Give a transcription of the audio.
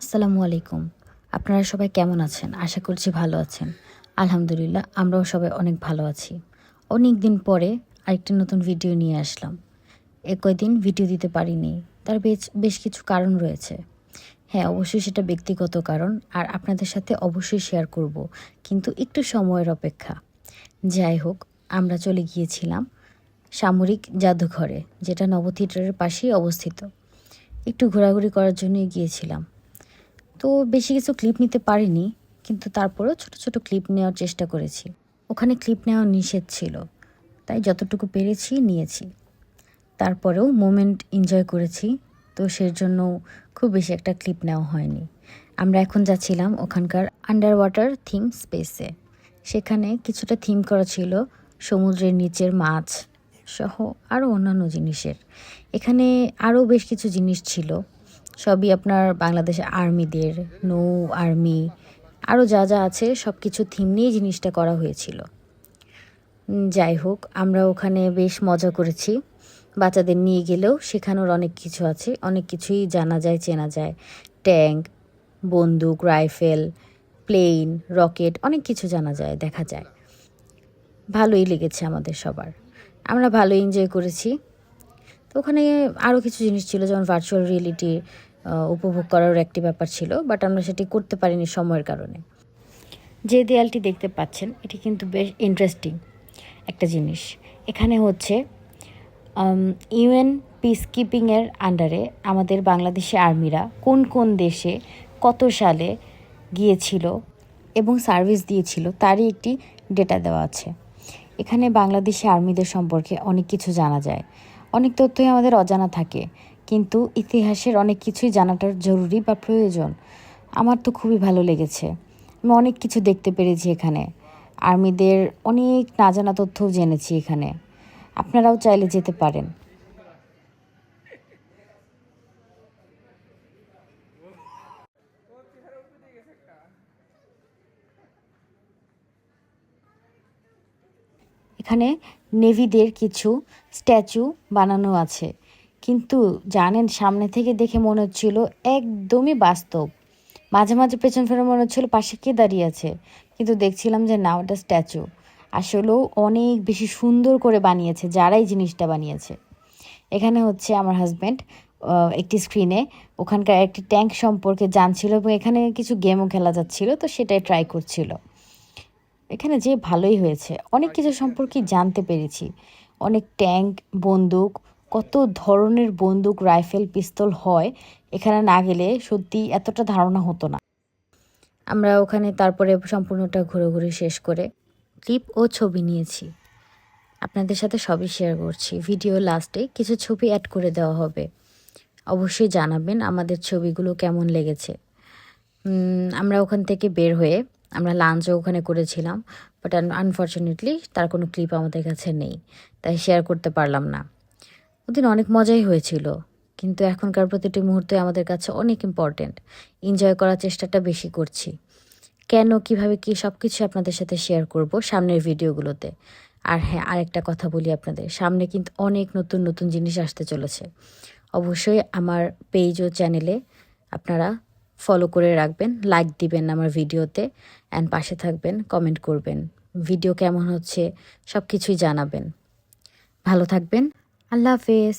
আসসালামু আলাইকুম। আপনারা সবাই কেমন আছেন? আশা করছি ভালো আছেন। আলহামদুলিল্লাহ আমরাও সবাই অনেক ভালো আছি। অনেক দিন পরে আরেকটা নতুন ভিডিও নিয়ে আসলাম। কয়দিন ভিডিও দিতে পারিনি। তার বেশ কিছু কারণ রয়েছে। হ্যাঁ, অবশ্যই সেটা ব্যক্তিগত কারণ আর আপনাদের সাথে অবশ্যই শেয়ার করব। কিন্তু একটু সময়ের অপেক্ষা। যাই হোক, আমরা চলে গিয়েছিলাম সামরিক জাদুঘরে, যেটা নব থিয়েটারের পাশেই অবস্থিত। একটু ঘোরাঘুরি করার জন্যই গিয়েছিলাম। তো বেশি কিছু ক্লিপ নিতে পারিনি, কিন্তু তারপরেও ছোট ছোট ক্লিপ নেওয়ার চেষ্টা করেছি। ওখানে ক্লিপ নেওয়া নিষেধ ছিল, তাই যতটুকু পেরেছি নিয়েছি। তারপরেও মোমেন্ট এনজয় করেছি, তো সেজন্য খুব বেশি একটা ক্লিপ নেওয়া হয়নি। আমরা এখন যাচ্ছিলাম ওখানকার আন্ডার ওয়াটার থিম স্পেসে। সেখানে কিছুটা থিম করা ছিল সমুদ্রের নিচের মাছ সহ আরও অন্যান্য জিনিসের। এখানে আরও বেশ কিছু জিনিস ছিল, সবই আপনার বাংলাদেশের আর্মিদের, নৌ আর্মি, আরও যা যা আছে সব কিছু থিম নিয়ে জিনিসটা করা হয়েছিল। যাই হোক, আমরা ওখানে বেশ মজা করেছি। বাচ্চাদের নিয়ে গেলেও শেখানোর অনেক কিছু আছে, অনেক কিছুই জানা যায়, চেনা যায়। ট্যাঙ্ক, বন্দুক, রাইফেল, প্লেন, রকেট, অনেক কিছু জানা যায়, দেখা যায়। ভালোই লেগেছে আমাদের সবার, আমরা ভালো এনজয় করেছি। তো ওখানে আরও কিছু জিনিস ছিল, যেমন ভার্চুয়াল রিয়েলিটি উপভোগ করার একটি ব্যাপার ছিল, বাট আমরা সেটি করতে পারিনি সময়ের কারণে। যে দেয়ালটি দেখতে পাচ্ছেন এটি কিন্তু বেশ ইন্টারেস্টিং একটা জিনিস। এখানে হচ্ছে ইউএন পিস কিপিংয়ের আন্ডারে আমাদের বাংলাদেশি আর্মিরা কোন কোন দেশে কত সালে গিয়েছিল এবং সার্ভিস দিয়েছিল তারই একটি ডেটা দেওয়া আছে। এখানে বাংলাদেশি আর্মিদের সম্পর্কে অনেক কিছু জানা যায়। অনেক তথ্যই আমাদের অজানা থাকে, কিন্তু ইতিহাসের অনেক কিছুই জানাটার জরুরি বা প্রয়োজন। আমার তো খুবই ভালো লেগেছে। আমি অনেক কিছু দেখতে পেরেছি এখানে। আর্মিদের অনেক না জানা তথ্যও জেনেছি এখানে। আপনারাও চাইলে যেতে পারেন। এখানে নেভিদের কিছু স্ট্যাচু বানানো আছে, কিন্তু জানেন সামনে থেকে দেখে মনে হচ্ছিল একদমই বাস্তব। মাঝে মাঝে পেছন ফিরে মনে হচ্ছিল পাশে কে দাঁড়িয়ে আছে, কিন্তু দেখছিলাম যে না, ওটা স্ট্যাচু। আসলেও অনেক বেশি সুন্দর করে বানিয়েছে যারাই জিনিসটা বানিয়েছে। এখানে হচ্ছে আমার হাজব্যান্ড একটি স্ক্রিনে ওখানকার একটি ট্যাঙ্ক সম্পর্কে জানছিল এবং এখানে কিছু গেমও খেলা যাচ্ছিল, তো সেটাই ট্রাই করছিল। এখানে যে ভালোই হয়েছে, অনেক কিছু সম্পর্কে জানতে পেরেছি। অনেক ট্যাঙ্ক, বন্দুক, কত ধরনের বন্দুক, রাইফেল, পিস্তল হয়, এখানে না গেলে সত্যি এতটা ধারণা হতো না। আমরা ওখানে তারপরে সম্পূর্ণটা ঘুরে ঘুরে শেষ করে ক্লিপ ও ছবি নিয়েছি। আপনাদের সাথে সবই শেয়ার করছি। ভিডিও লাস্টে কিছু ছবি অ্যাড করে দেওয়া হবে। অবশ্যই জানাবেন আমাদের ছবিগুলো কেমন লেগেছে। আমরা ওখান থেকে বের হয়ে আমরা লাঞ্চও ওখানে করেছিলাম, বাট আনফর্চুনেটলি তার কোনো ক্লিপ আমাদের কাছে নেই, তাই শেয়ার করতে পারলাম না। ওদিন অনেক মজাই হয়েছিল, কিন্তু এখনকার প্রতিটি মুহূর্তে আমাদের কাছে অনেক ইম্পর্ট্যান্ট। এনজয় করার চেষ্টাটা বেশি করছি। কেন, কিভাবে, কি সব কিছু আপনাদের সাথে শেয়ার করব সামনের ভিডিওগুলোতে। আর হ্যাঁ, আরেকটা কথা বলি আপনাদের, সামনে কিন্তু অনেক নতুন নতুন জিনিস আসতে চলেছে। অবশ্যই আমার পেজ ও চ্যানেলে আপনারা ফলো করে রাখবেন, লাইক দিবেন আমার ভিডিওতে, অ্যান্ড পাশে থাকবেন, কমেন্ট করবেন, ভিডিও কেমন হচ্ছে সব কিছুই জানাবেন। ভালো থাকবেন। আল্লাহ হাফেজ।